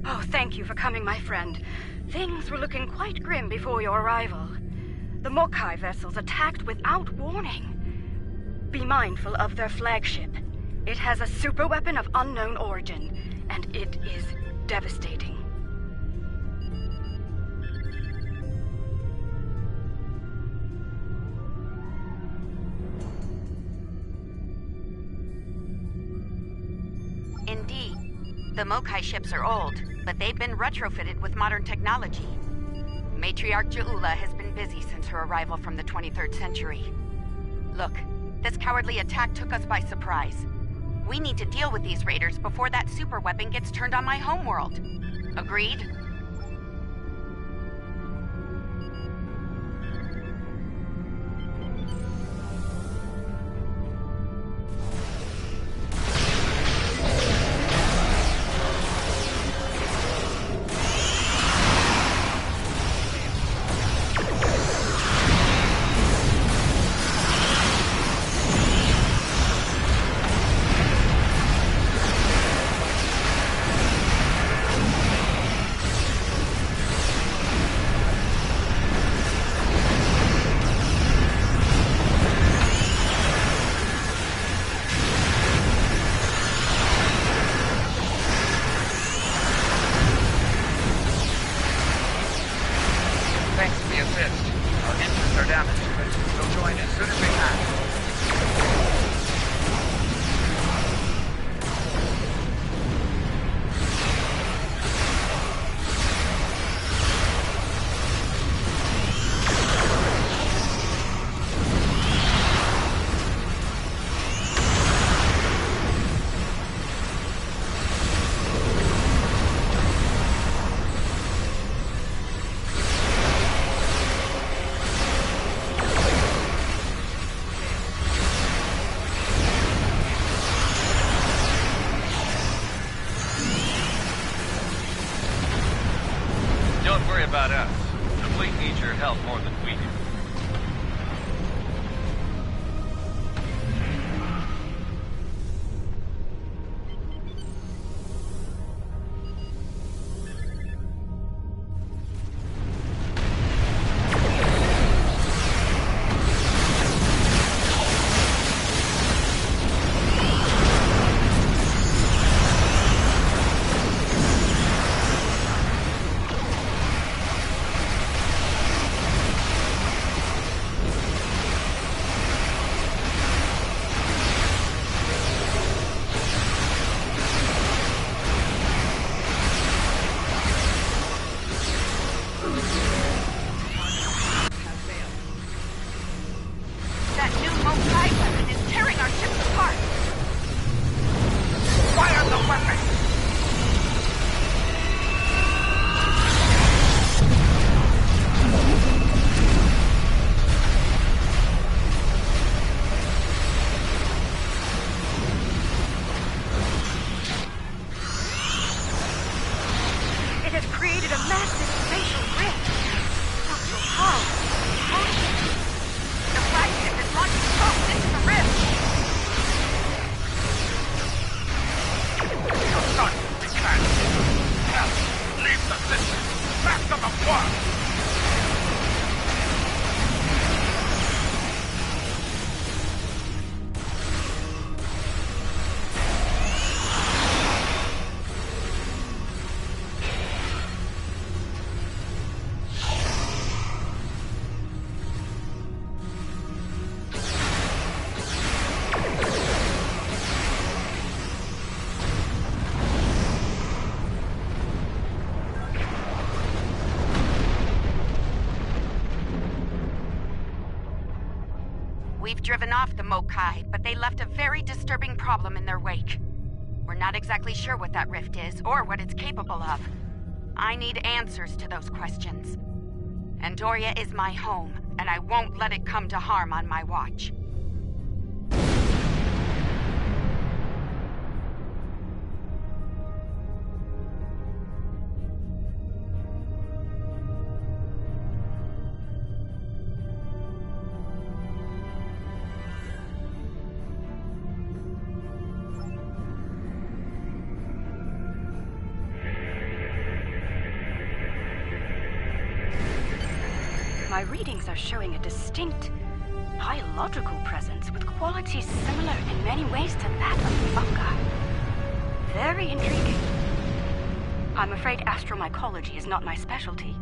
Oh, thank you for coming, my friend. Things were looking quite grim before your arrival. The Mokai vessels attacked without warning. Be mindful of their flagship. It has a superweapon of unknown origin, and it is devastating. Indeed. The Mokai ships are old, but they've been retrofitted with modern technology. Matriarch Ja'ula has been busy since her arrival from the 23rd century. Look, this cowardly attack took us by surprise. We need to deal with these raiders before that superweapon gets turned on my homeworld. Agreed? About us. The fleet needs your help more than we do. We've driven off the Mokai, but they left a very disturbing problem in their wake. We're not exactly sure what that rift is, or what it's capable of. I need answers to those questions. Andoria is my home, and I won't let it come to harm on my watch. My readings are showing a distinct biological presence with qualities similar in many ways to that of fungi. Very intriguing. I'm afraid astromycology is not my specialty.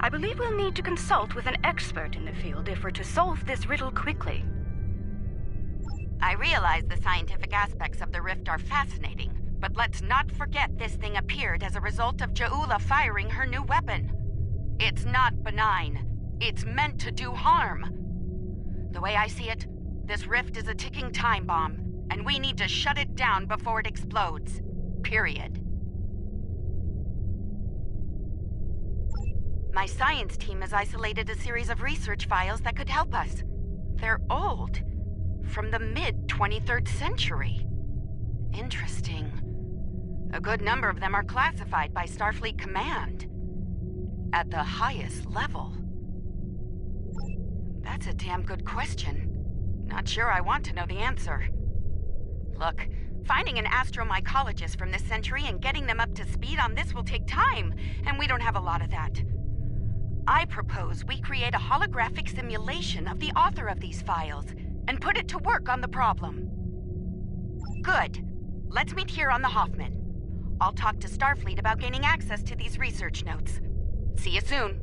I believe we'll need to consult with an expert in the field if we're to solve this riddle quickly. I realize the scientific aspects of the rift are fascinating, but let's not forget this thing appeared as a result of Ja'ula firing her new weapon. It's not benign. It's meant to do harm. The way I see it, this rift is a ticking time bomb, and we need to shut it down before it explodes. Period. My science team has isolated a series of research files that could help us. They're old, from the mid-23rd century. Interesting. A good number of them are classified by Starfleet Command at the highest level. That's a damn good question. Not sure I want to know the answer. Look, finding an astromycologist from this century and getting them up to speed on this will take time, and we don't have a lot of that. I propose we create a holographic simulation of the author of these files and put it to work on the problem. Good. Let's meet here on the Hoffman. I'll talk to Starfleet about gaining access to these research notes. See you soon.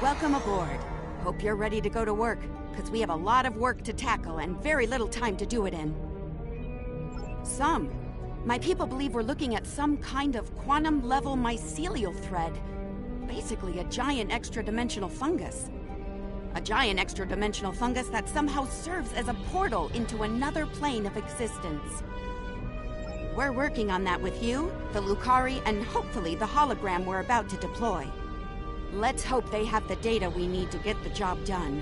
Welcome aboard. Hope you're ready to go to work, because we have a lot of work to tackle and very little time to do it in. My people believe we're looking at some kind of quantum-level mycelial thread. Basically a giant extra-dimensional fungus. A giant extra-dimensional fungus that somehow serves as a portal into another plane of existence. We're working on that with you, the Lukari, and hopefully the hologram we're about to deploy. Let's hope they have the data we need to get the job done.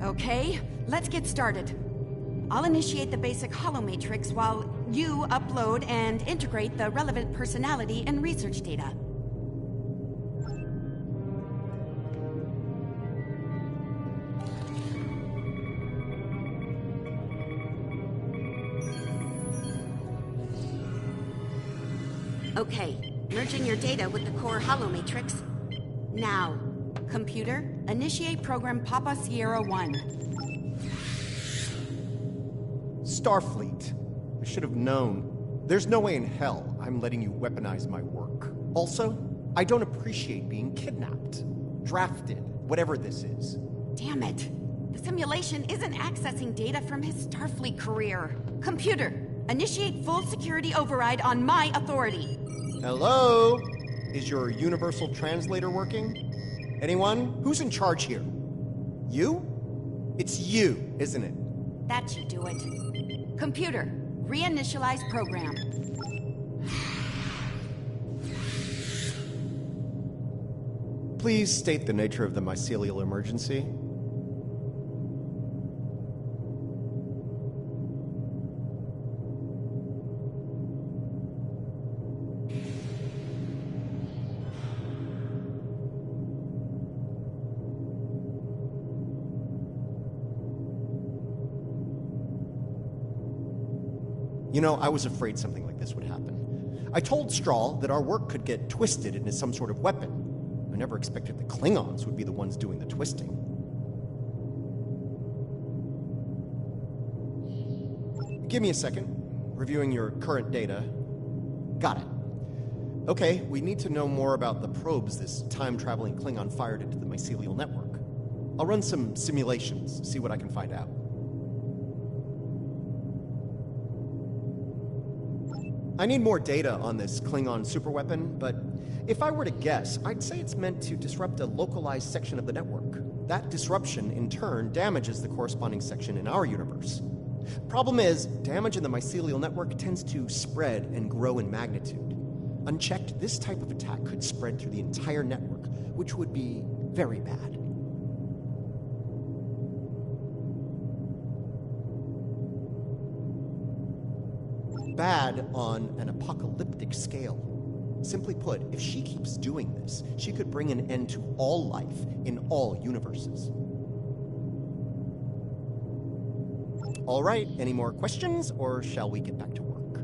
Okay, let's get started. I'll initiate the basic holomatrix while you upload and integrate the relevant personality and research data. Okay, merging your data with the core holomatrix. Now, computer, initiate program Papa Sierra 1. Starfleet. I should have known. There's no way in hell I'm letting you weaponize my work. Also, I don't appreciate being kidnapped, drafted, whatever this is. Damn it. The simulation isn't accessing data from his Starfleet career. Computer, initiate full security override on my authority. Hello? Is your universal translator working? Anyone? Who's in charge here? You? It's you, isn't it? That should do it. Computer, reinitialize program. Please state the nature of the mycelial emergency. You know, I was afraid something like this would happen. I told Strahl that our work could get twisted into some sort of weapon. I never expected the Klingons would be the ones doing the twisting. Give me a second. Reviewing your current data. Got it. Okay, we need to know more about the probes this time-traveling Klingon fired into the mycelial network. I'll run some simulations, see what I can find out. I need more data on this Klingon superweapon, but if I were to guess, I'd say it's meant to disrupt a localized section of the network. That disruption, in turn, damages the corresponding section in our universe. Problem is, damage in the mycelial network tends to spread and grow in magnitude. Unchecked, this type of attack could spread through the entire network, which would be very bad. Bad on an apocalyptic scale. Simply put, if she keeps doing this, she could bring an end to all life in all universes. All right, any more questions, or shall we get back to work?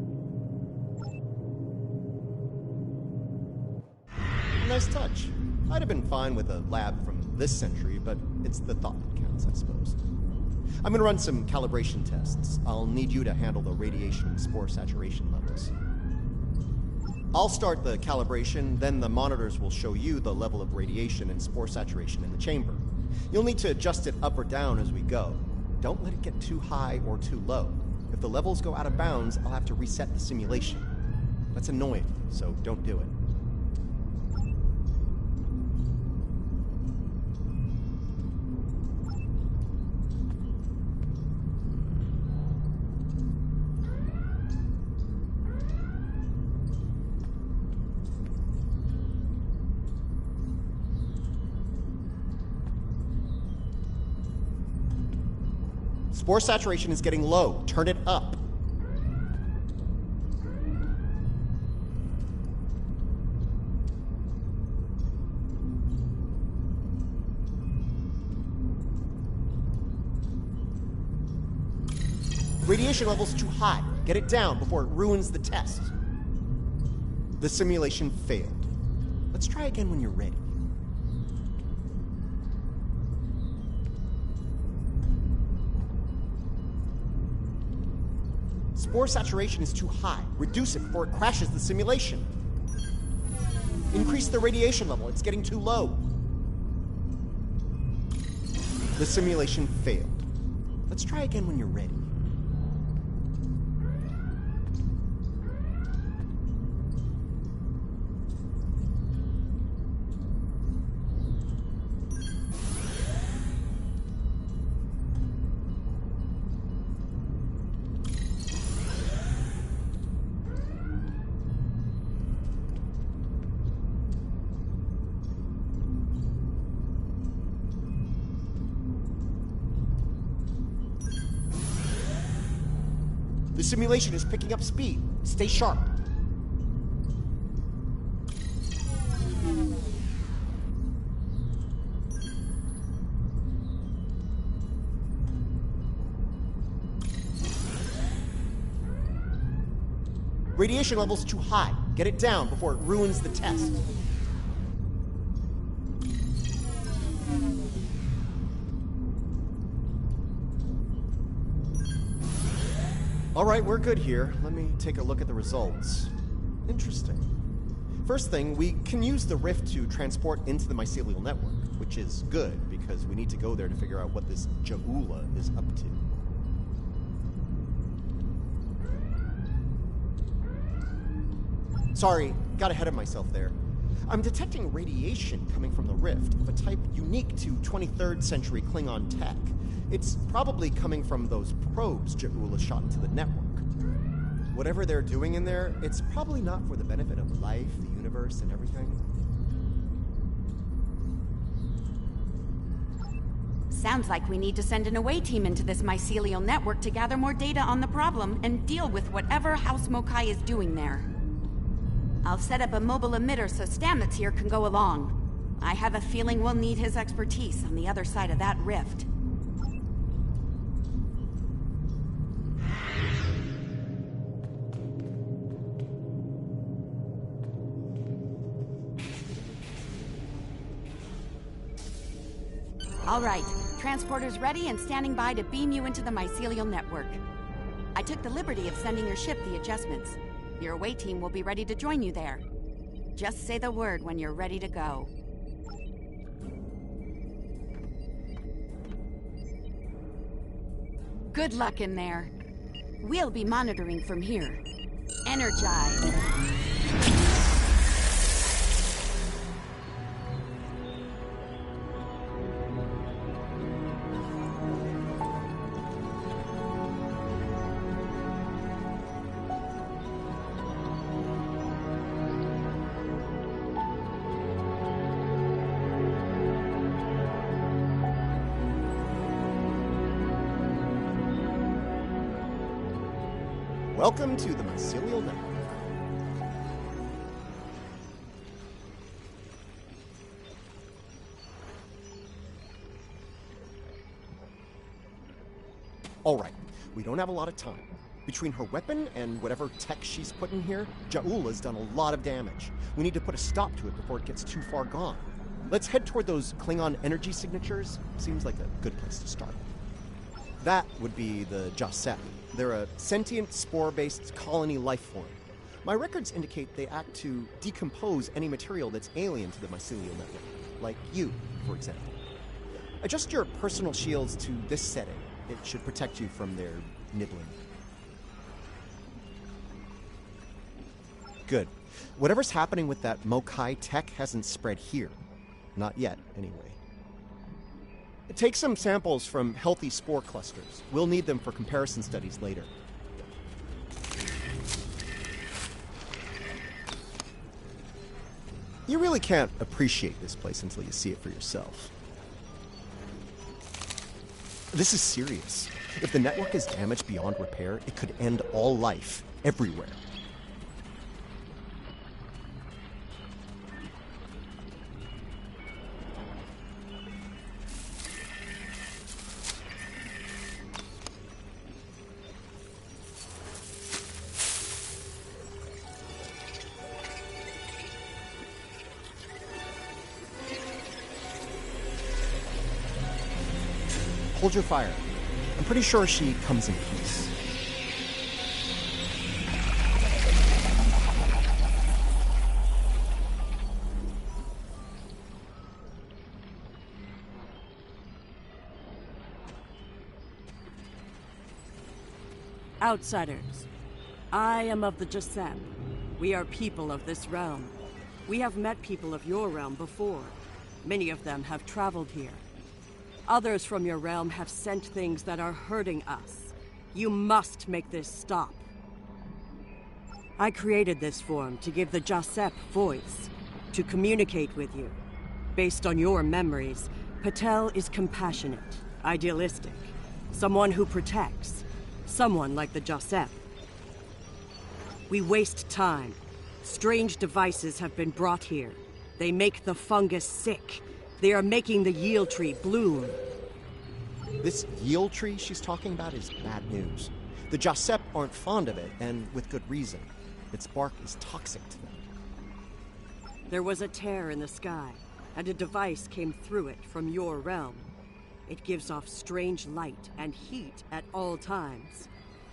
Nice touch. I'd have been fine with a lab from this century, but it's the thought that counts, I suppose. I'm gonna run some calibration tests. I'll need you to handle the radiation and spore saturation levels. I'll start the calibration, then the monitors will show you the level of radiation and spore saturation in the chamber. You'll need to adjust it up or down as we go. Don't let it get too high or too low. If the levels go out of bounds, I'll have to reset the simulation. That's annoying, so don't do it. Spore saturation is getting low. Turn it up. Radiation level's too high. Get it down before it ruins the test. The simulation failed. Let's try again when you're ready. Spore saturation is too high. Reduce it before it crashes the simulation. Increase the radiation level. It's getting too low. The simulation failed. Let's try again when you're ready. The simulation is picking up speed. Stay sharp. Radiation level's too high. Get it down before it ruins the test. All right, we're good here. Let me take a look at the results. Interesting. First thing, we can use the rift to transport into the mycelial network, which is good because we need to go there to figure out what this Ja'ula is up to. Sorry, got ahead of myself there. I'm detecting radiation coming from the rift of a type unique to 23rd century Klingon tech. It's probably coming from those probes Ja'ula shot into the network. Whatever they're doing in there, it's probably not for the benefit of life, the universe, and everything. Sounds like we need to send an away team into this mycelial network to gather more data on the problem and deal with whatever House Mokai is doing there. I'll set up a mobile emitter so Stamets here can go along. I have a feeling we'll need his expertise on the other side of that rift. All right, transporter's ready and standing by to beam you into the mycelial network. I took the liberty of sending your ship the adjustments. Your away team will be ready to join you there. Just say the word when you're ready to go. Good luck in there. We'll be monitoring from here. Energize. Welcome to the Mycelial Network. Alright, we don't have a lot of time. Between her weapon and whatever tech she's put in here, Ja'ula's done a lot of damage. We need to put a stop to it before it gets too far gone. Let's head toward those Klingon energy signatures. Seems like a good place to start. That would be the Jasep. They're a sentient, spore-based colony life form. My records indicate they act to decompose any material that's alien to the mycelial network, like you, for example. Adjust your personal shields to this setting. It should protect you from their nibbling. Good. Whatever's happening with that Mokai tech hasn't spread here. Not yet, anyway. Take some samples from healthy spore clusters. We'll need them for comparison studies later. You really can't appreciate this place until you see it for yourself. This is serious. If the network is damaged beyond repair, it could end all life, everywhere. Hold your fire. I'm pretty sure she comes in peace. Outsiders, I am of the Jasep. We are people of this realm. We have met people of your realm before. Many of them have traveled here. Others from your realm have sent things that are hurting us. You must make this stop. I created this form to give the Jasep voice, to communicate with you. Based on your memories, Patel is compassionate, idealistic, someone who protects, someone like the Jasep. We waste time. Strange devices have been brought here. They make the fungus sick. They are making the Yield tree bloom. This Yield tree she's talking about is bad news. The Jasep aren't fond of it, and with good reason. Its bark is toxic to them. There was a tear in the sky, and a device came through it from your realm. It gives off strange light and heat at all times.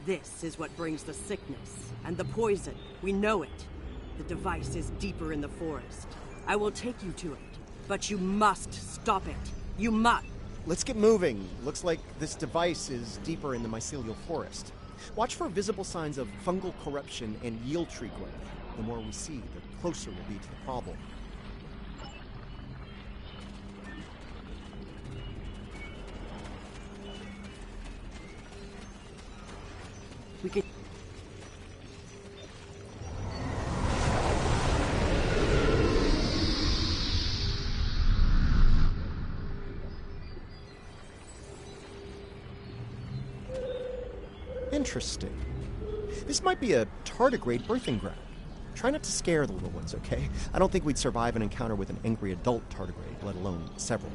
This is what brings the sickness and the poison. We know it. The device is deeper in the forest. I will take you to it. But you must stop it. You must. Let's get moving. Looks like this device is deeper in the mycelial forest. Watch for visible signs of fungal corruption and Yield tree growth. The more we see, the closer we'll be to the problem. We could... Interesting. This might be a tardigrade birthing ground. Try not to scare the little ones, okay? I don't think we'd survive an encounter with an angry adult tardigrade, let alone several.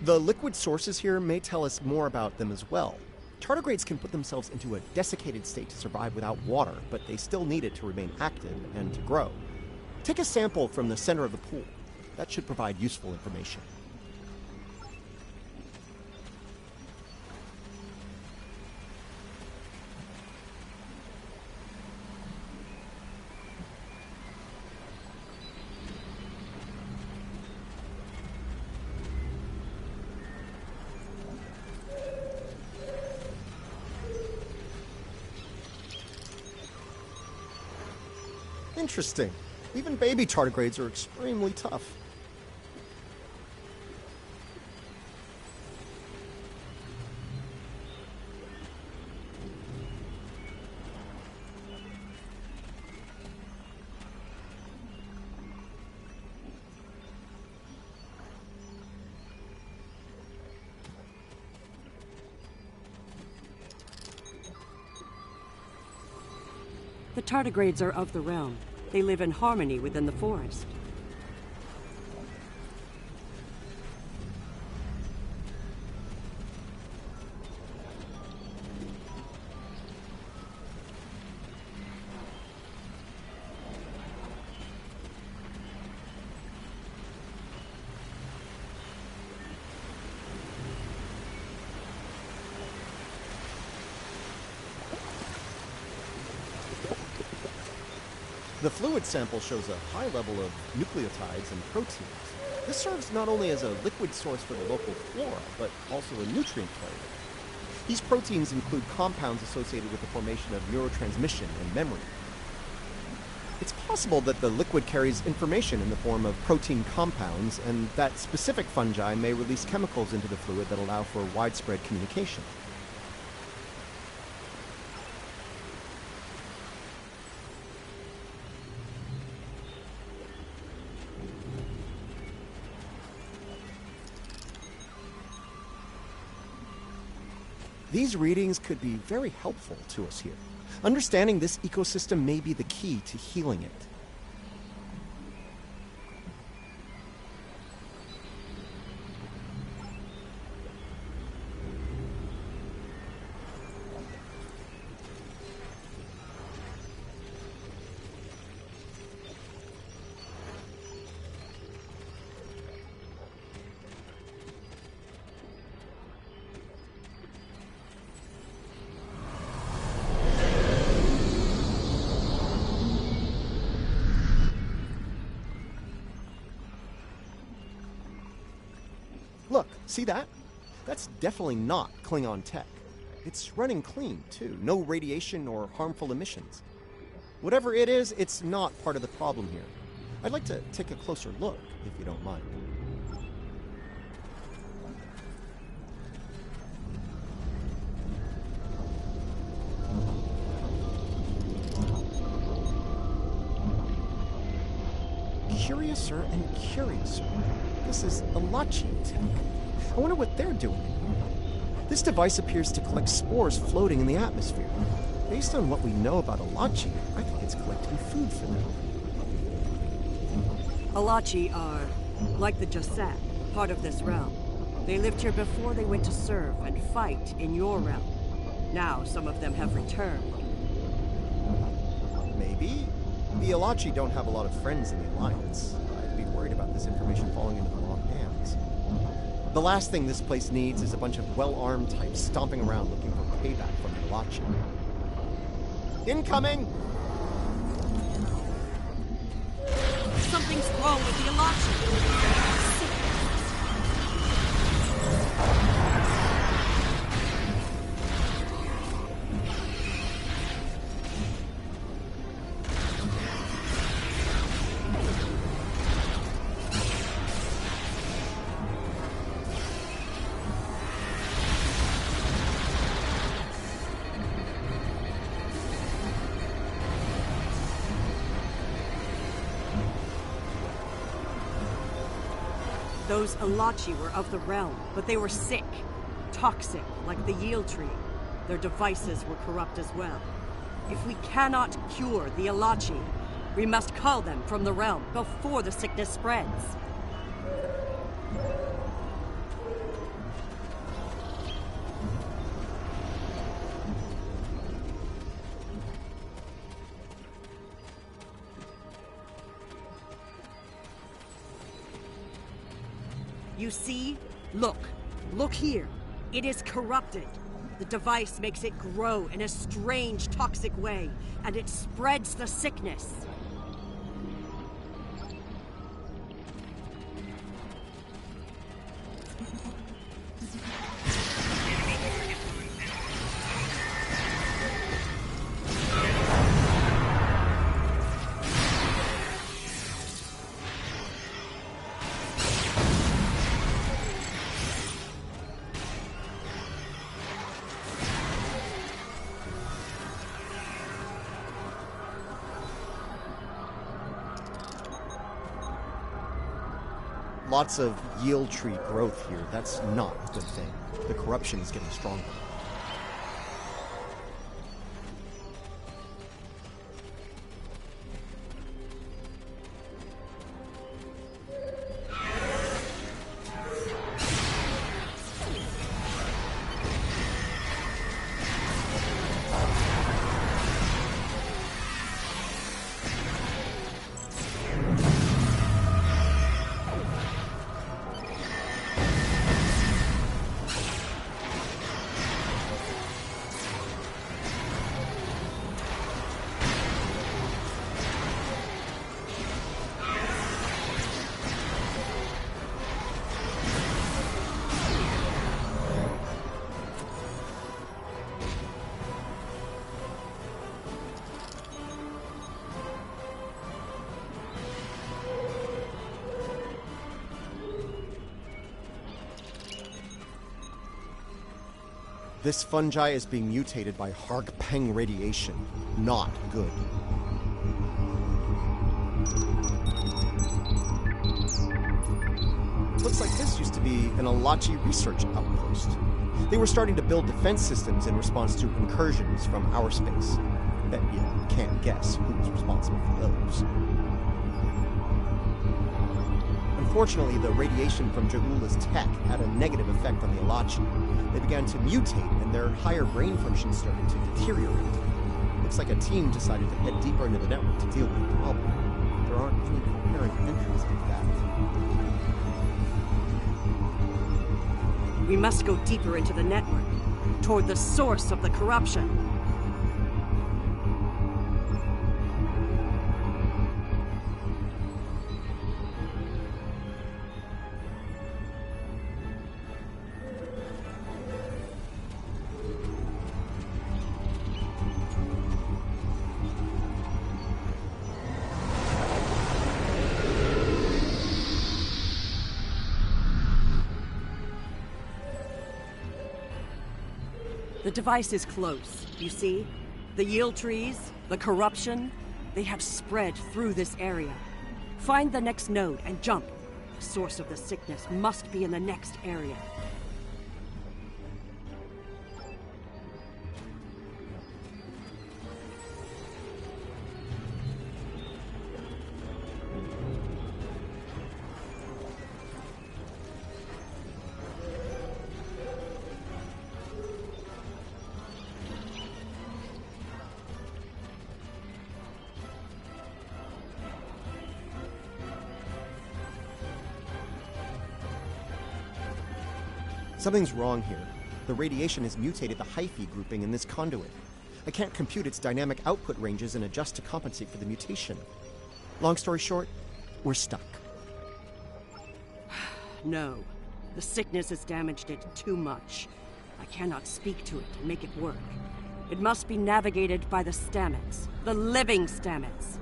The liquid sources here may tell us more about them as well. Tardigrades can put themselves into a desiccated state to survive without water, but they still need it to remain active and to grow. Take a sample from the center of the pool. That should provide useful information. Interesting. Even baby tardigrades are extremely tough. The tardigrades are of the realm. They live in harmony within the forest. The fluid sample shows a high level of nucleotides and proteins. This serves not only as a liquid source for the local flora, but also a nutrient carrier. These proteins include compounds associated with the formation of neurotransmission and memory. It's possible that the liquid carries information in the form of protein compounds, and that specific fungi may release chemicals into the fluid that allow for widespread communication. These readings could be very helpful to us here. Understanding this ecosystem may be the key to healing it. Look, see that? That's definitely not Klingon tech. It's running clean, too. No radiation or harmful emissions. Whatever it is, it's not part of the problem here. I'd like to take a closer look, if you don't mind. Curiouser and curiouser. This is Alachi tech. I wonder what they're doing. This device appears to collect spores floating in the atmosphere. Based on what we know about Alachi, I think it's collecting food for them. Alachi are, like the Jasad, part of this realm. They lived here before they went to serve and fight in your realm. Now some of them have returned. Maybe. The Alachi don't have a lot of friends in the Alliance. I'd be worried about this information falling into the wrong hands. The last thing this place needs is a bunch of well-armed types stomping around looking for payback from the Alachi. Incoming! Something's wrong with the Alachi. Those Alachi were of the realm, but they were sick. Toxic, like the Yield Tree. Their devices were corrupt as well. If we cannot cure the Alachi, we must call them from the realm before the sickness spreads. You see? Look. Look here. It is corrupted. The device makes it grow in a strange, toxic way, and it spreads the sickness. Lots of yield tree growth here. That's not a good thing. The corruption is getting stronger. This fungi is being mutated by Hargpeng radiation. Not good. Looks like this used to be an Alachi research outpost. They were starting to build defense systems in response to incursions from our space. Bet you can't guess who was responsible for those. Unfortunately, the radiation from Ja'ula's tech had a negative effect on the Alachi. They began to mutate, and their higher brain function started to deteriorate. Looks like a team decided to head deeper into the network to deal with the problem. There aren't any coherent entries like that. We must go deeper into the network, toward the source of the corruption. The device is close, you see? The yield trees, the corruption, they have spread through this area. Find the next node and jump. The source of the sickness must be in the next area. Something's wrong here. The radiation has mutated the hyphae grouping in this conduit. I can't compute its dynamic output ranges and adjust to compensate for the mutation. Long story short, we're stuck. No. The sickness has damaged it too much. I cannot speak to it and make it work. It must be navigated by the Stamets. The living Stamets.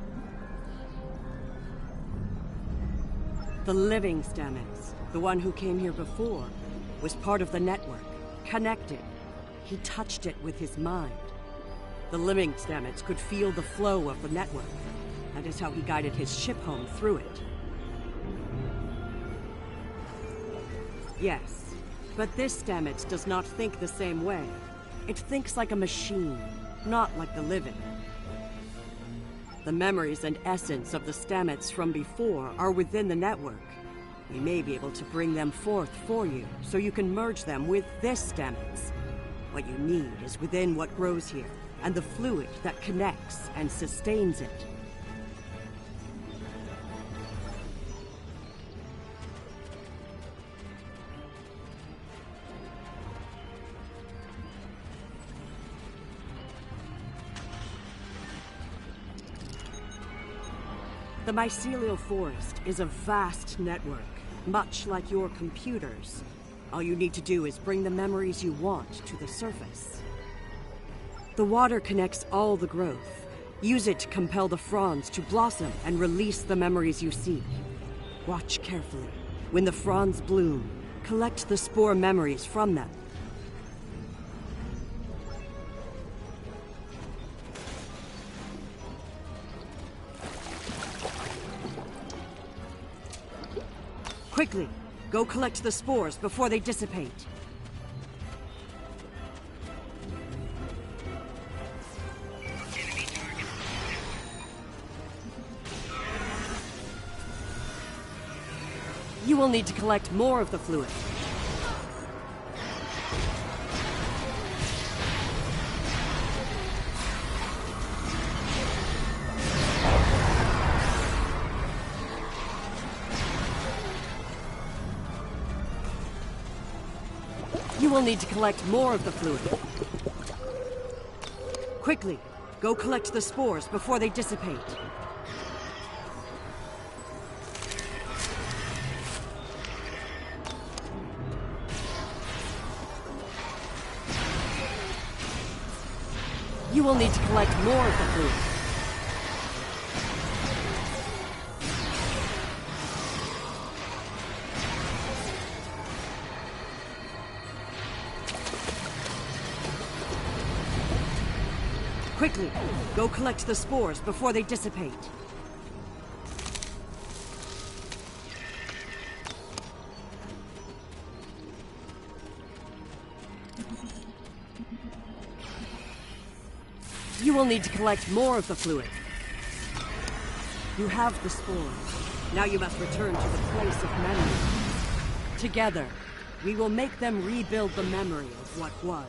The living Stamets. The one who came here before was part of the network, connected. He touched it with his mind. The living Stamets could feel the flow of the network. That is how he guided his ship home through it. Yes, but this Stamets does not think the same way. It thinks like a machine, not like the living. The memories and essence of the Stamets from before are within the network. We may be able to bring them forth for you, so you can merge them with this Stamets. What you need is within what grows here, and the fluid that connects and sustains it. The mycelial forest is a vast network, much like your computers. All you need to do is bring the memories you want to the surface. The water connects all the growth. Use it to compel the fronds to blossom and release the memories you seek. Watch carefully. When the fronds bloom, collect the spore memories from them. Quickly, go collect the spores before they dissipate. You will need to collect more of the fluid. You will need to collect more of the fluid. Quickly, go collect the spores before they dissipate. You will need to collect more of the fluid. Quickly, go collect the spores before they dissipate. You will need to collect more of the fluid. You have the spores. Now you must return to the place of memory. Together, we will make them rebuild the memory of what was.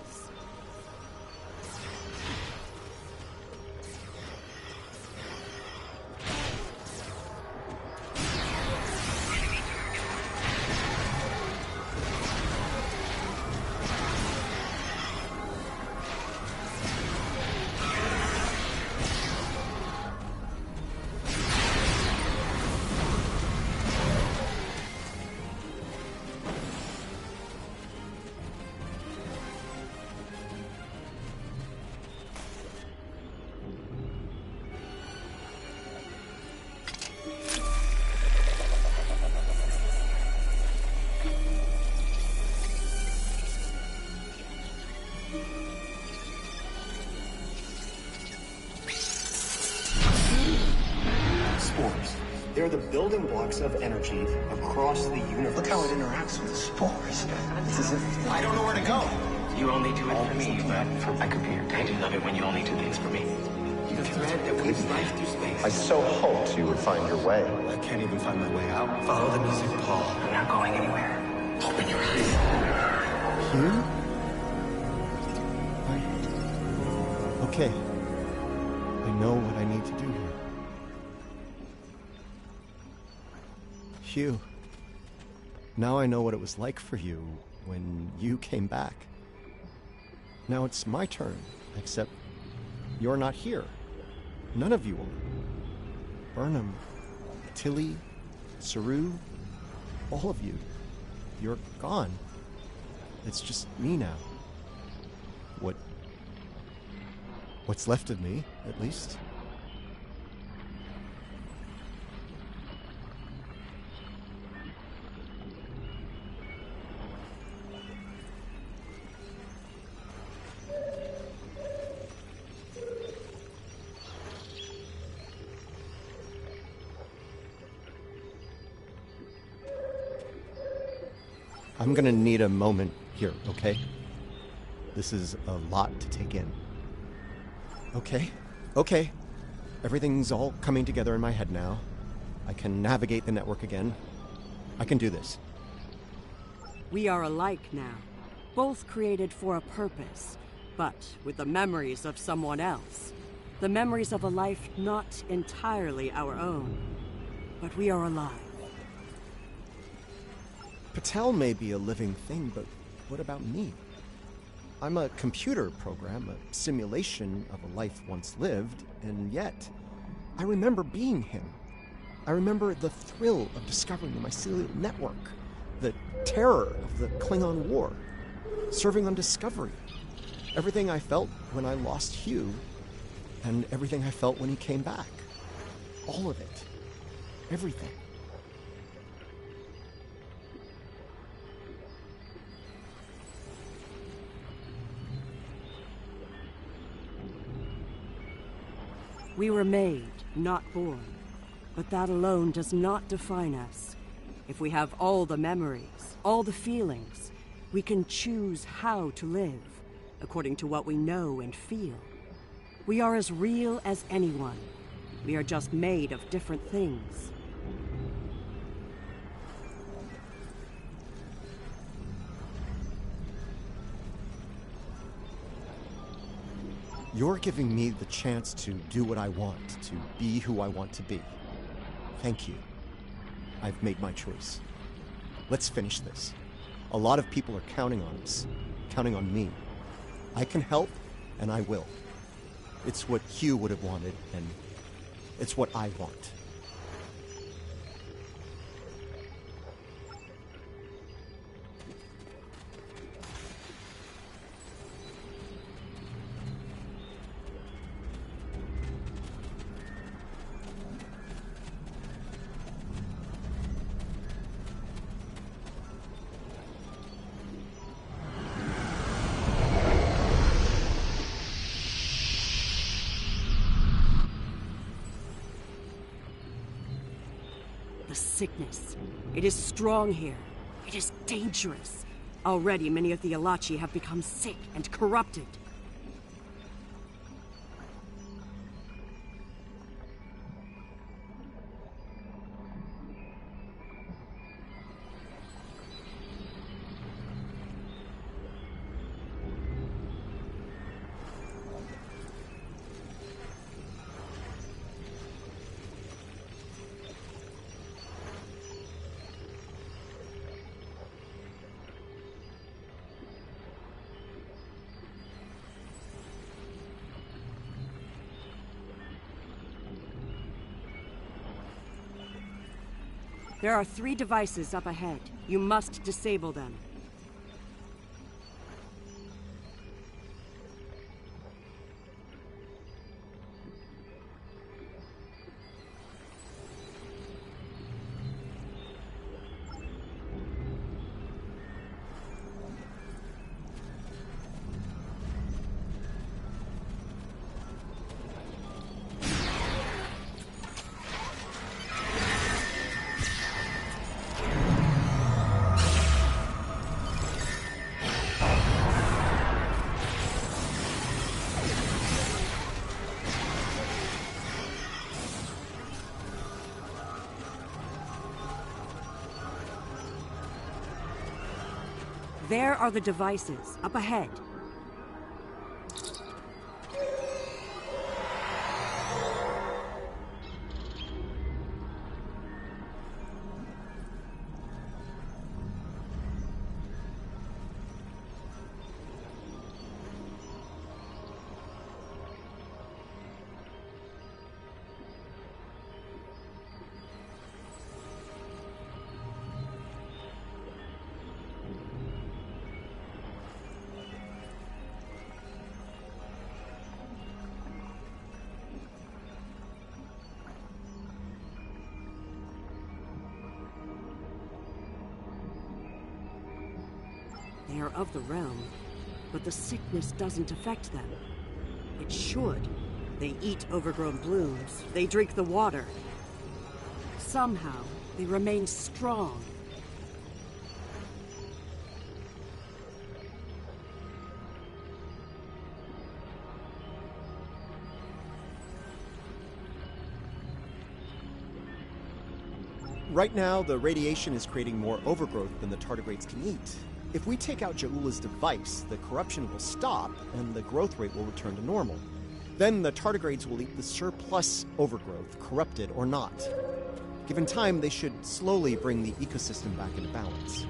They're the building blocks of energy across the universe. Look how it interacts with the spores. This is it. I don't know where to go. You only do it for me, but I could be your dad. I do love it when you only do things for me. The thread that weaves life through space. I so hoped you would find your way. I can't even find my way out. Follow the music, Paul. I'm not going anywhere. Open your eyes. Hugh? Okay. I know what I need to do here. Hugh, now I know what it was like for you when you came back. Now it's my turn, except you're not here. None of you are. Burnham, Tilly, Saru, all of you. You're gone. It's just me now. What's left of me, at least. I'm gonna need a moment here, okay? This is a lot to take in. Okay. Everything's all coming together in my head now. I can navigate the network again. I can do this. We are alike now, both created for a purpose, but with the memories of someone else. The memories of a life not entirely our own, but we are alive. Patel may be a living thing, but what about me? I'm a computer program, a simulation of a life once lived, and yet, I remember being him. I remember the thrill of discovering the mycelial network, the terror of the Klingon War, serving on Discovery, everything I felt when I lost Hugh, and everything I felt when he came back. All of it. Everything. We were made, not born. But that alone does not define us. If we have all the memories, all the feelings, we can choose how to live, according to what we know and feel. We are as real as anyone. We are just made of different things. You're giving me the chance to do what I want, to be who I want to be. Thank you. I've made my choice. Let's finish this. A lot of people are counting on us, counting on me. I can help, and I will. It's what Hugh would have wanted, and it's what I want. The sickness. It is strong here. It is dangerous. Already many of the Alachi have become sick and corrupted. There are 3 devices up ahead. You must disable them. There are the devices, up ahead. They are of the realm, but the sickness doesn't affect them. It should. They eat overgrown blooms. They drink the water. Somehow, they remain strong. Right now, the radiation is creating more overgrowth than the tardigrades can eat. If we take out Ja'ula's device, the corruption will stop and the growth rate will return to normal. Then the tardigrades will eat the surplus overgrowth, corrupted or not. Given time, they should slowly bring the ecosystem back into balance.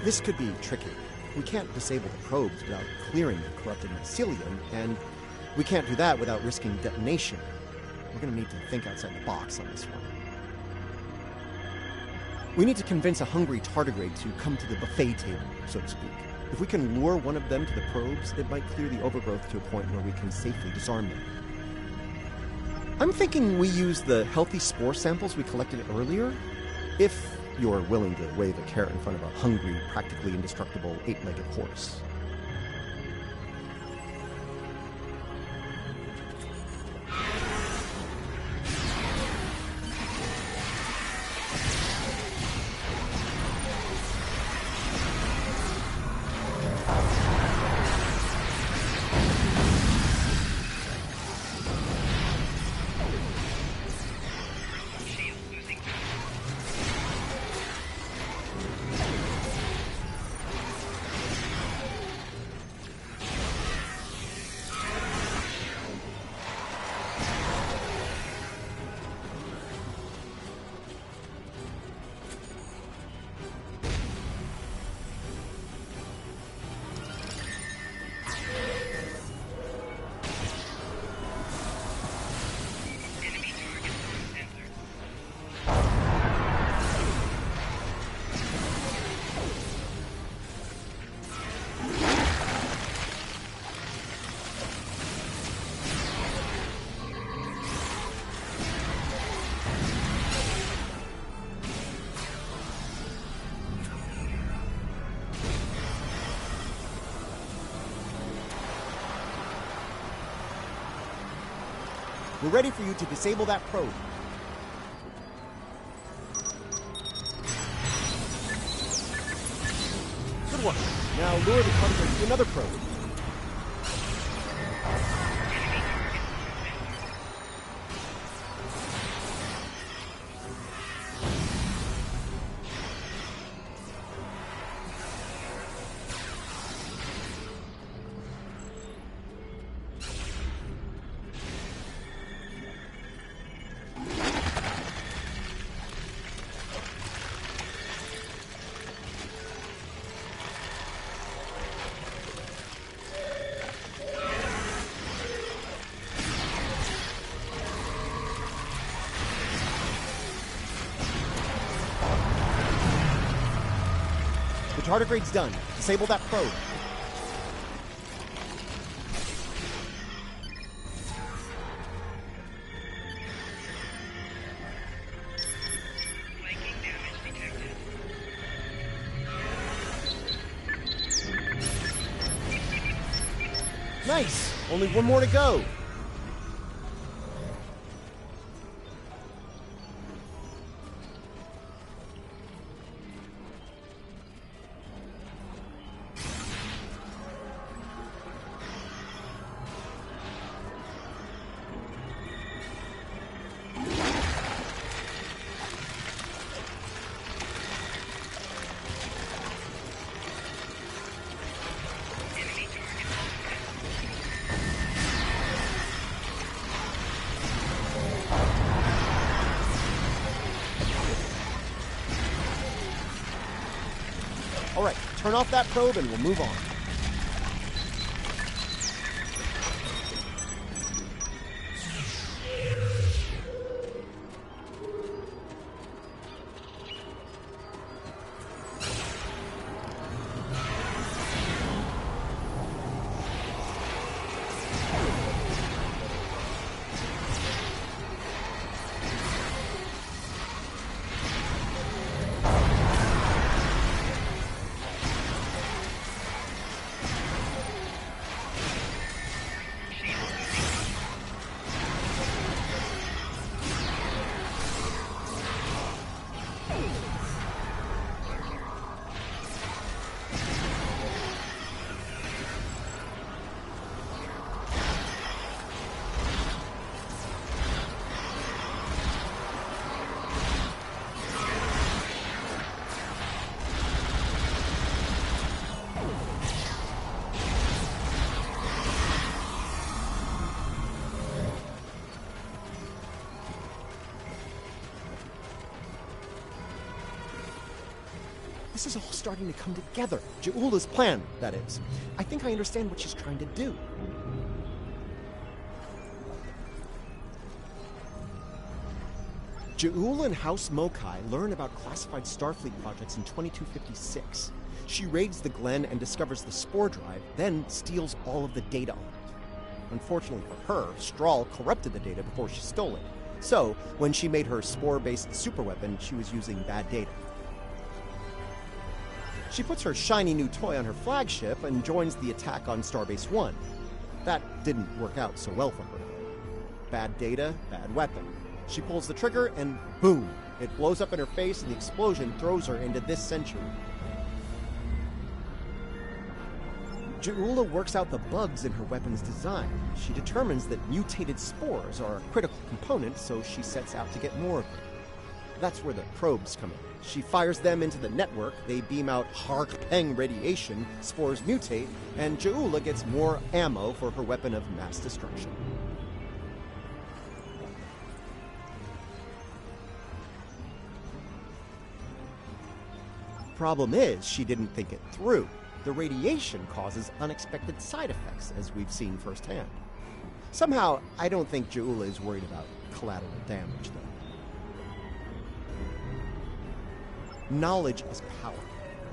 This could be tricky. We can't disable the probes without clearing the corrupted mycelium, and we can't do that without risking detonation. We're gonna need to think outside the box on this one. We need to convince a hungry tardigrade to come to the buffet table, so to speak. If we can lure one of them to the probes, it might clear the overgrowth to a point where we can safely disarm them. I'm thinking we use the healthy spore samples we collected earlier, if you're willing to wave a carrot in front of a hungry, practically indestructible 8-legged horse. We're ready for you to disable that probe. Good one. Now lure the target to another probe. The tardigrade's done. Disable that probe. Nice! Only one more to go. All right, turn off that probe and we'll move on. This is all starting to come together. Ja'ula's plan, that is. I think I understand what she's trying to do. Ja'ula and House Mokai learn about classified Starfleet projects in 2256. She raids the Glen and discovers the Spore Drive, then steals all of the data on it. Unfortunately for her, Strahl corrupted the data before she stole it. So, when she made her Spore-based superweapon, she was using bad data. She puts her shiny new toy on her flagship and joins the attack on Starbase 1. That didn't work out so well for her. Bad data, bad weapon. She pulls the trigger and boom! It blows up in her face and the explosion throws her into this century. Ja'ula works out the bugs in her weapon's design. She determines that mutated spores are a critical component, so she sets out to get more of them. That's where the probes come in. She fires them into the network, they beam out Hark-Peng radiation, spores mutate, and Ja'ula gets more ammo for her weapon of mass destruction. Problem is, she didn't think it through. The radiation causes unexpected side effects, as we've seen firsthand. Somehow, I don't think Ja'ula is worried about collateral damage, though. Knowledge is power.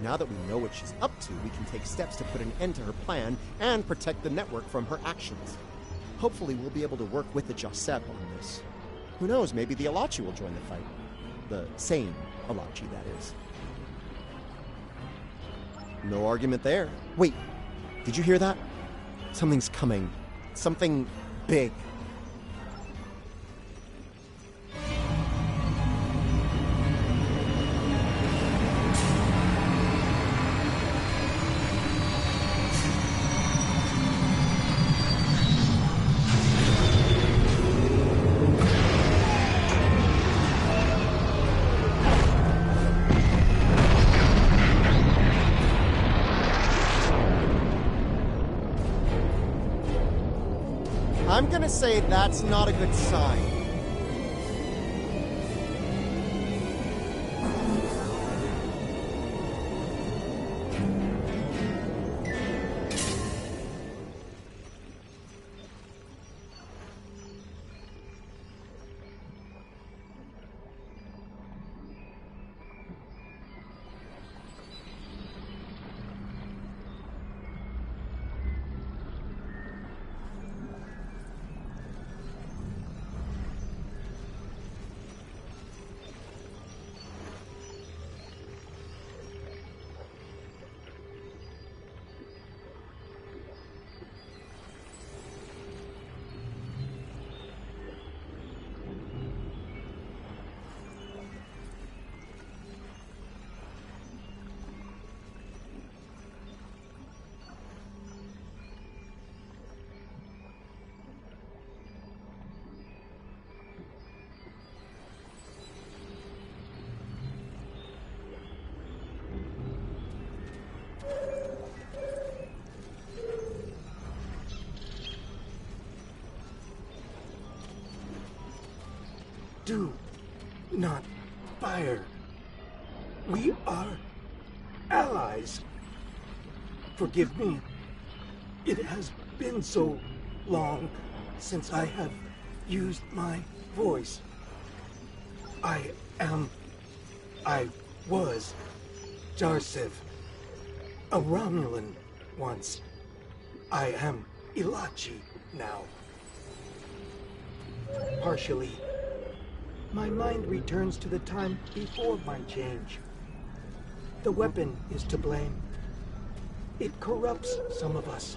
Now that we know what she's up to, we can take steps to put an end to her plan and protect the network from her actions. Hopefully, we'll be able to work with the Josep on this. Who knows, maybe the Alachi will join the fight. The same Alachi, that is. No argument there. Wait, did you hear that? Something's coming. Something big. I'm gonna say that's not a good sign. Do not fire. We are allies. Forgive me. It has been so long since I have used my voice. I was Jarsev, a Romulan once. I am Ilachi now. Partially. My mind returns to the time before my change. The weapon is to blame. It corrupts some of us,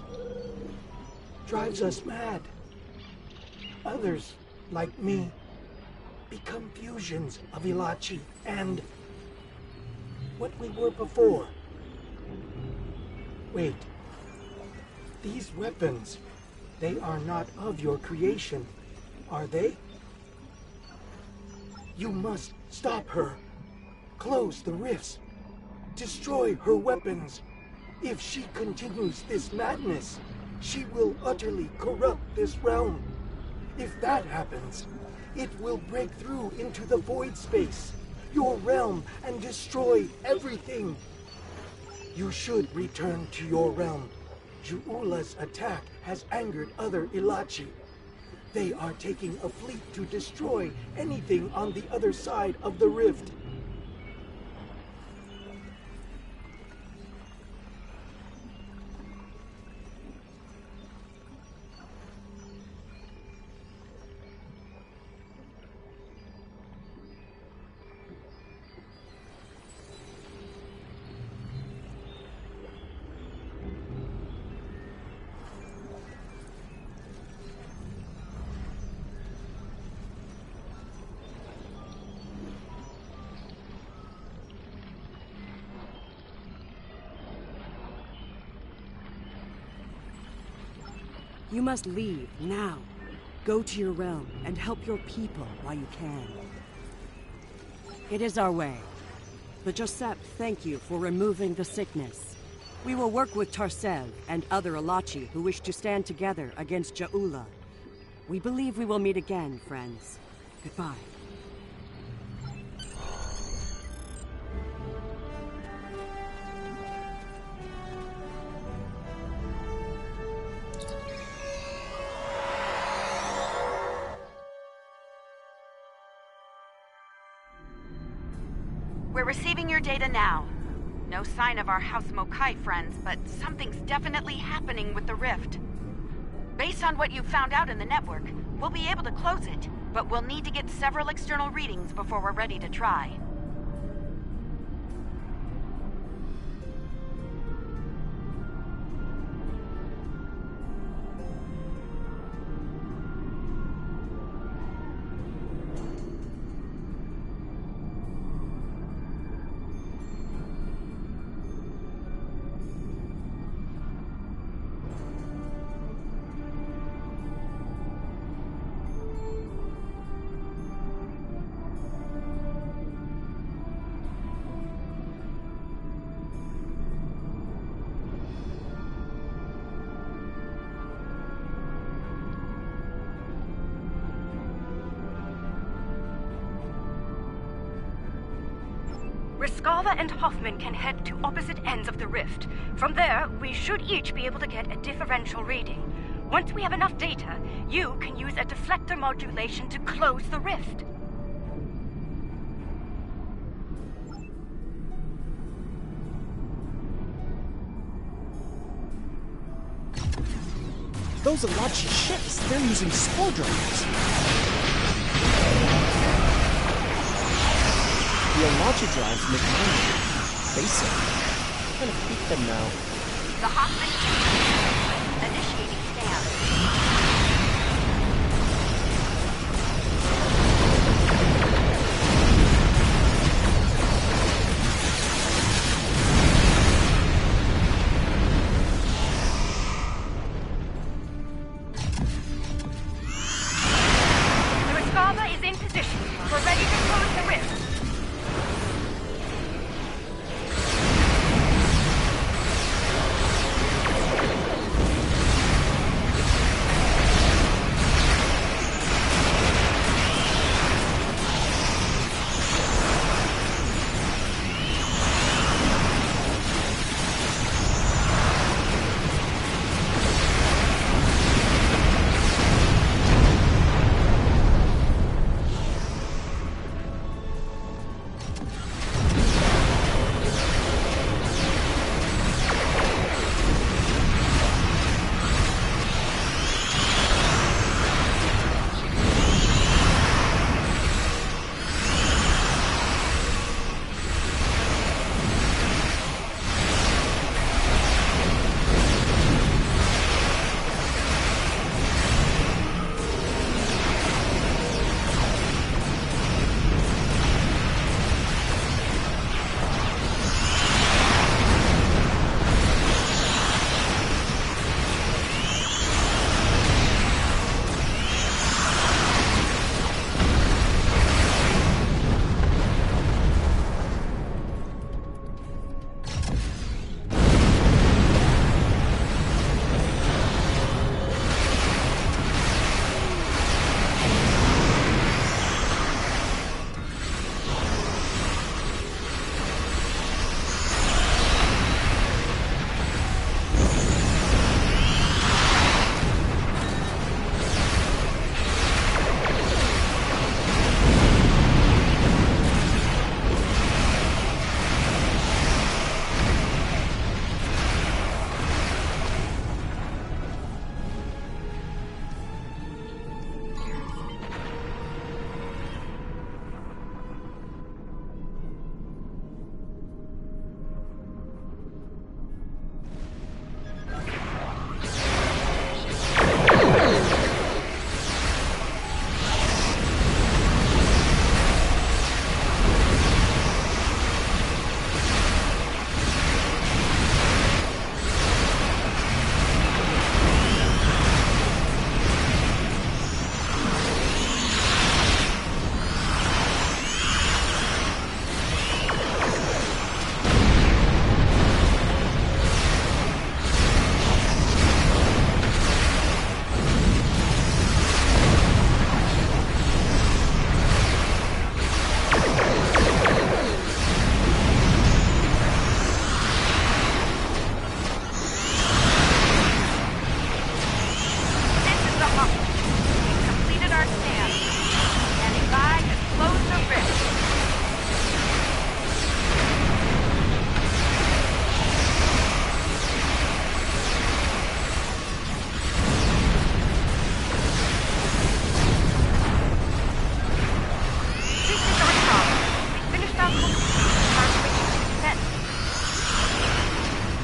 drives us mad. Others, like me, become fusions of Ilachi and what we were before. Wait, these weapons, they are not of your creation, are they? You must stop her. Close the rifts. Destroy her weapons. If she continues this madness, she will utterly corrupt this realm. If that happens, it will break through into the void space, your realm, and destroy everything. You should return to your realm. Ju'ula's attack has angered other Ilachi. They are taking a fleet to destroy anything on the other side of the rift. You must leave, now. Go to your realm and help your people while you can. It is our way. The Josep thank you for removing the sickness. We will work with Tarsev and other Ilachi who wish to stand together against Ja'ula. We believe we will meet again, friends. Goodbye. We're receiving your data now. No sign of our House Mokai friends, but something's definitely happening with the rift. Based on what you found out in the network, we'll be able to close it, but we'll need to get several external readings before we're ready to try. Riskava and Hoffman can head to opposite ends of the rift. From there, we should each be able to get a differential reading. Once we have enough data, you can use a deflector modulation to close the rift. Those Ilachi ships, they're using spore drones. The Ilachi drives make money. Basic. I'm gonna beat them now. The Hoffman initiating scan. The Riskava is in position. We're ready to close the rift.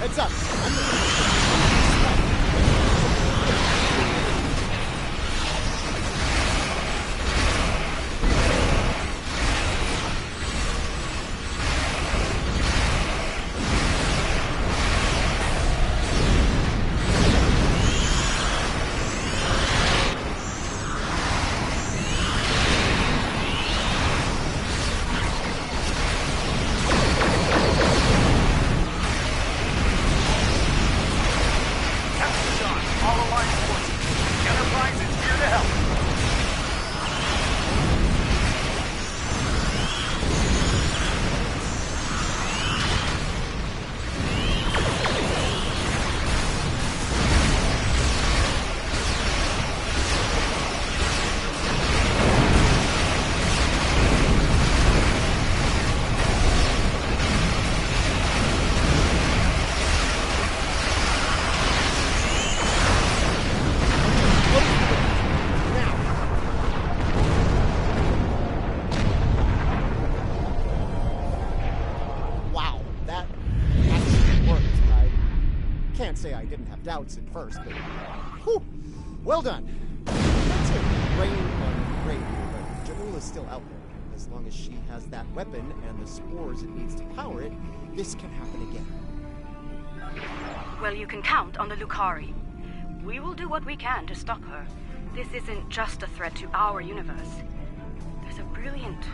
Heads up! Say I didn't have doubts at first, but whew, well done. That's a rain on rain, but Ja'ula's still out there. As long as she has that weapon and the spores it needs to power it, this can happen again. Well, you can count on the Lukari. We will do what we can to stop her. This isn't just a threat to our universe. There's a brilliant,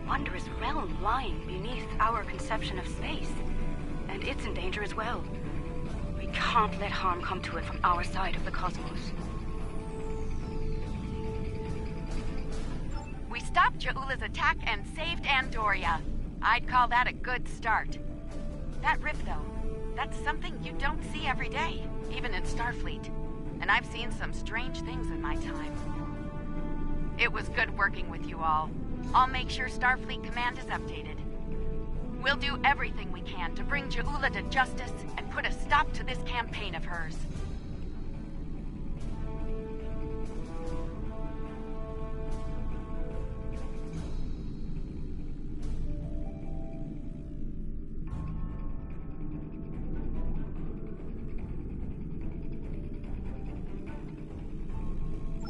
wondrous realm lying beneath our conception of space, and it's in danger as well. We can't let harm come to it from our side of the cosmos. We stopped Ja'ula's attack and saved Andoria. I'd call that a good start. That rip, though, that's something you don't see every day, even in Starfleet. And I've seen some strange things in my time. It was good working with you all. I'll make sure Starfleet Command is updated. We'll do everything we can to bring Ja'ula to justice and put a stop to this campaign of hers.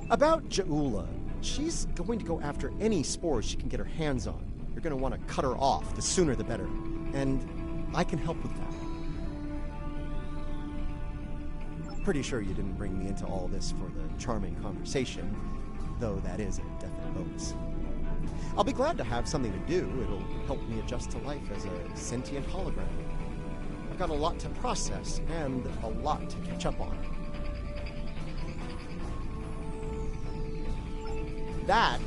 About Ja'ula, she's going to go after any spores she can get her hands on. You're going to want to cut her off. The sooner the better. And I can help with that. Pretty sure you didn't bring me into all this for the charming conversation, though that is a definite bonus. I'll be glad to have something to do. It'll help me adjust to life as a sentient hologram. I've got a lot to process and a lot to catch up on. That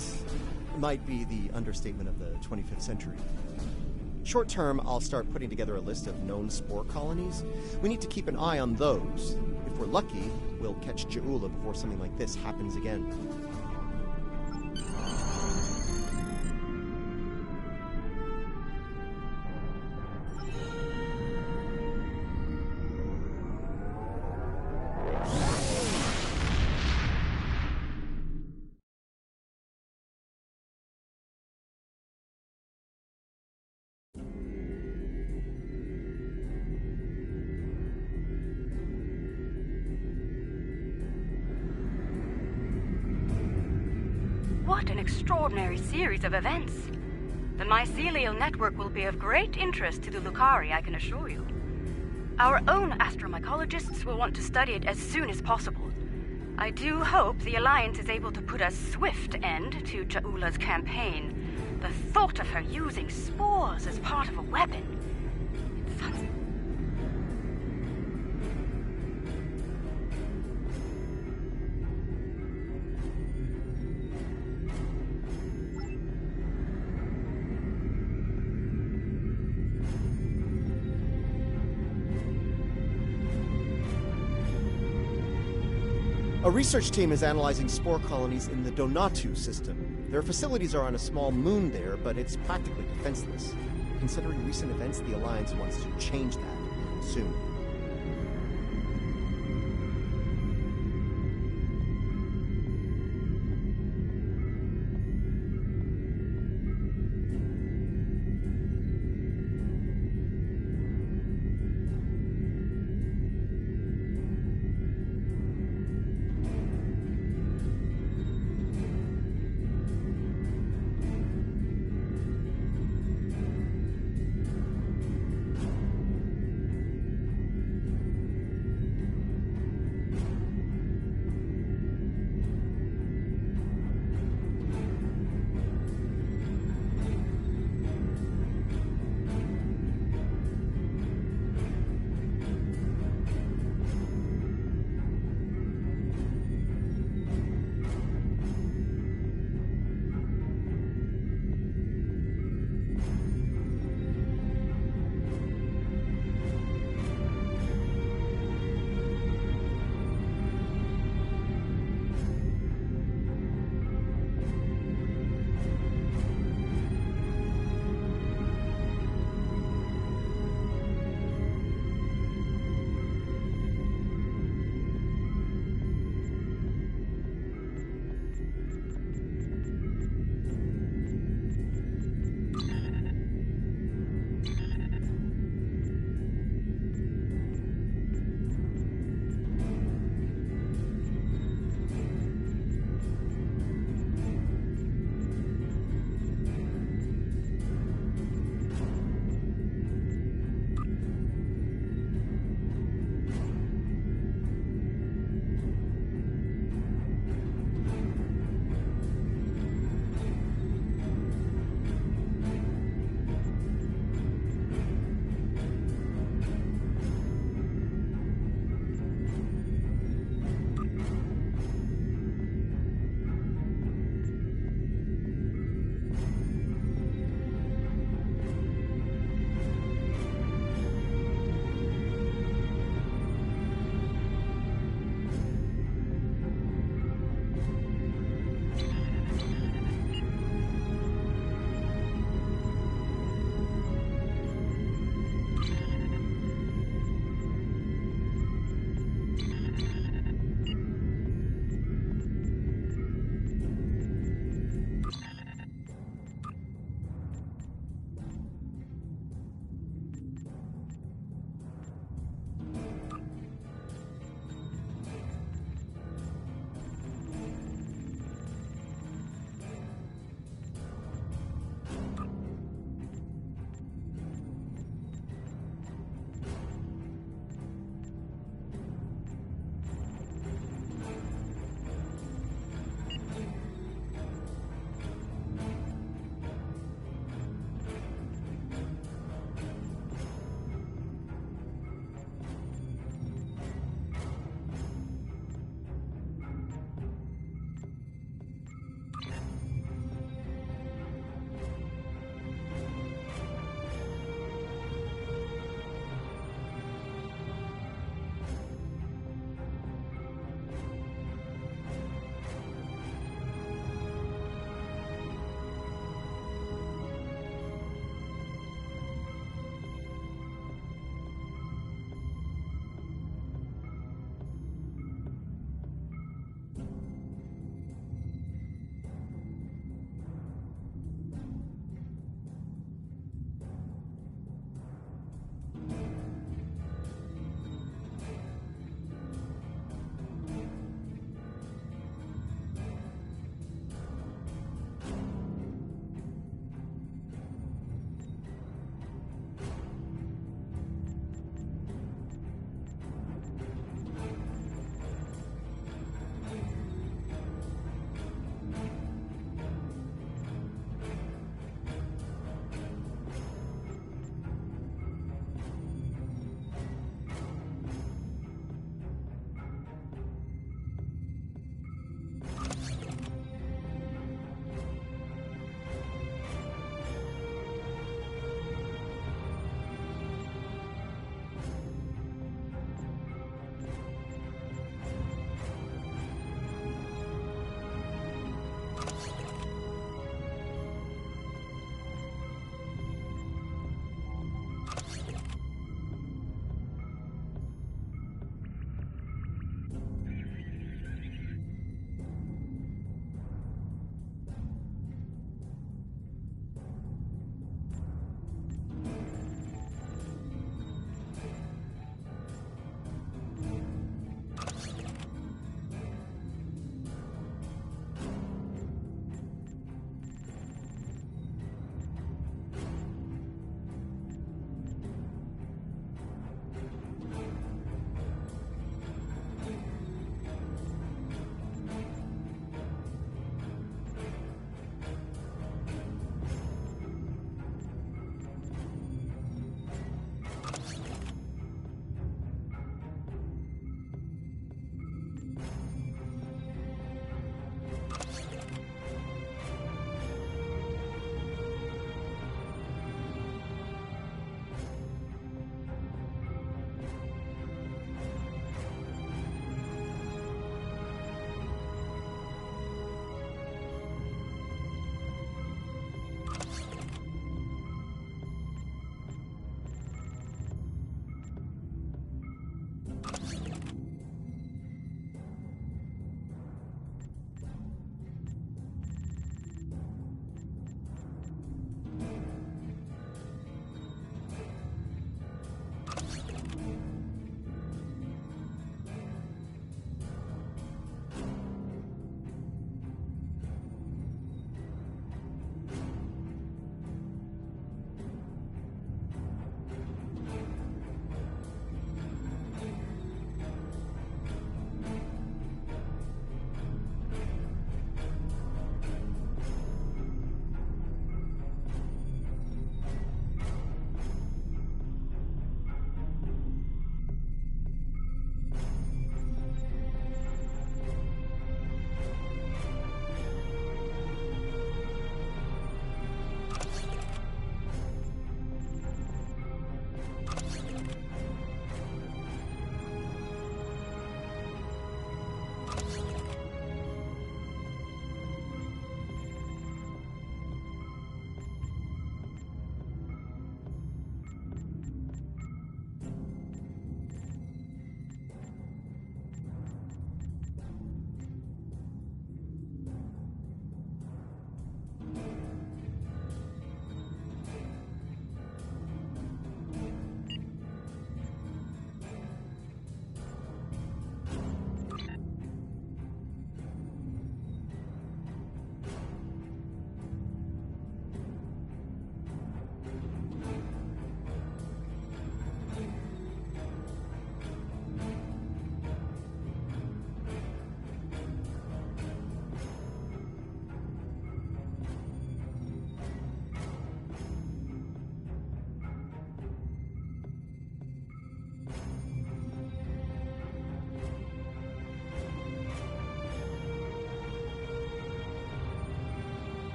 might be the understatement of the 25th century. Short term, I'll start putting together a list of known spore colonies. We need to keep an eye on those. If we're lucky, we'll catch Ja'ula before something like this happens again. What an extraordinary series of events. The mycelial network will be of great interest to the Lukari, I can assure you. Our own astromycologists will want to study it as soon as possible. I do hope the Alliance is able to put a swift end to Ja'ula's campaign. The thought of her using spores as part of a weapon. It sounds... A research team is analyzing spore colonies in the Donatu system. Their facilities are on a small moon there, but it's practically defenseless. Considering recent events, the Alliance wants to change that soon.